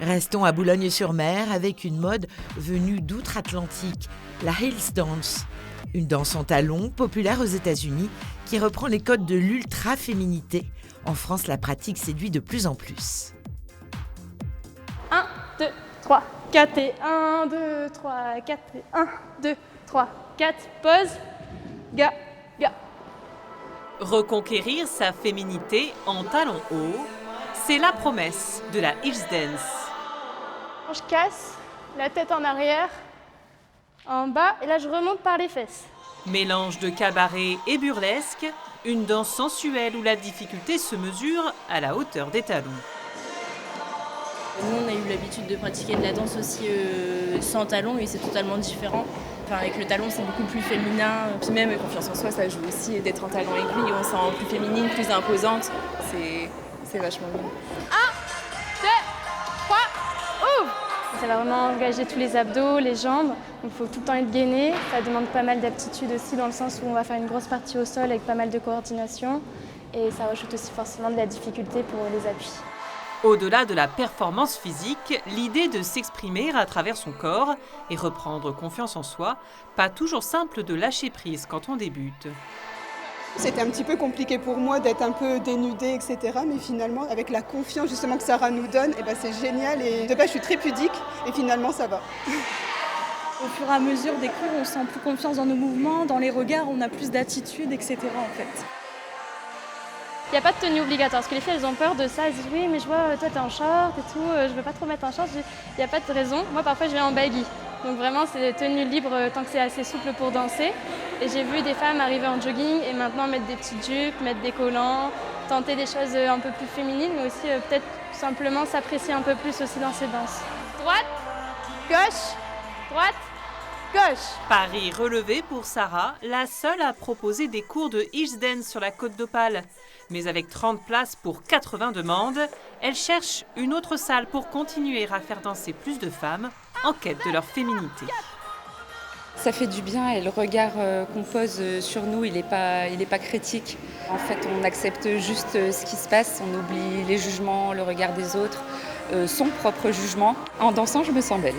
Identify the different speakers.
Speaker 1: Restons à Boulogne-sur-Mer avec une mode venue d'outre-Atlantique, la Hills Dance. Une danse en talons populaire aux États-Unis qui reprend les codes de l'ultra-féminité. En France, la pratique séduit de plus en plus.
Speaker 2: 1, 2, 3, 4 et 1, 2, 3, 4 et 1, 2, 3, 4, pause, ga, ga.
Speaker 3: Reconquérir sa féminité en talons hauts, c'est la promesse de la Hills Dance.
Speaker 2: Je casse, la tête en arrière, en bas, et là je remonte par les fesses.
Speaker 3: Mélange de cabaret et burlesque, une danse sensuelle où la difficulté se mesure à la hauteur des talons.
Speaker 4: Nous, on a eu l'habitude de pratiquer de la danse aussi sans talons et c'est totalement différent. Enfin, avec le talon, c'est beaucoup plus féminin.
Speaker 5: Puis même, confiance en soi, ça joue aussi d'être en talon aiguille. On se sent plus féminine, plus imposante. C'est vachement bien.
Speaker 2: 1, 2, 3, ouvre. Ça va vraiment engager tous les abdos, les jambes. Donc il faut tout le temps être gainé. Ça demande pas mal d'aptitude aussi dans le sens où on va faire une grosse partie au sol avec pas mal de coordination. Et ça rajoute aussi forcément de la difficulté pour les appuis.
Speaker 3: Au-delà de la performance physique, l'idée de s'exprimer à travers son corps et reprendre confiance en soi, pas toujours simple de lâcher prise quand on débute.
Speaker 6: C'était un petit peu compliqué pour moi d'être un peu dénudée, etc. Mais finalement, avec la confiance justement que Sarah nous donne, c'est génial. Et de base, je suis très pudique et finalement, ça va.
Speaker 7: Au fur et à mesure des cours, on sent plus confiance dans nos mouvements, dans les regards, on a plus d'attitude, etc. en fait.
Speaker 2: Il n'y a pas de tenue obligatoire, parce que les filles, elles ont peur de ça. Elles disent oui, mais je vois, toi, t'es en short et tout, je veux pas trop mettre en short. Il n'y a pas de raison. Moi, parfois, je viens en baggy. Donc vraiment, c'est tenue libre tant que c'est assez souple pour danser. Et j'ai vu des femmes arriver en jogging et maintenant mettre des petites jupes, mettre des collants, tenter des choses un peu plus féminines, mais aussi peut-être simplement s'apprécier un peu plus aussi dans ces danses. Droite, gauche, droite, gauche.
Speaker 3: Pari relevé pour Sarah, la seule à proposer des cours de Hills Dance sur la Côte d'Opale. Mais avec 30 places pour 80 demandes, elle cherche une autre salle pour continuer à faire danser plus de femmes en quête de leur féminité.
Speaker 5: Ça fait du bien et le regard qu'on pose sur nous, il n'est pas critique. En fait, on accepte juste ce qui se passe, on oublie les jugements, le regard des autres, son propre jugement. En dansant, je me sens belle.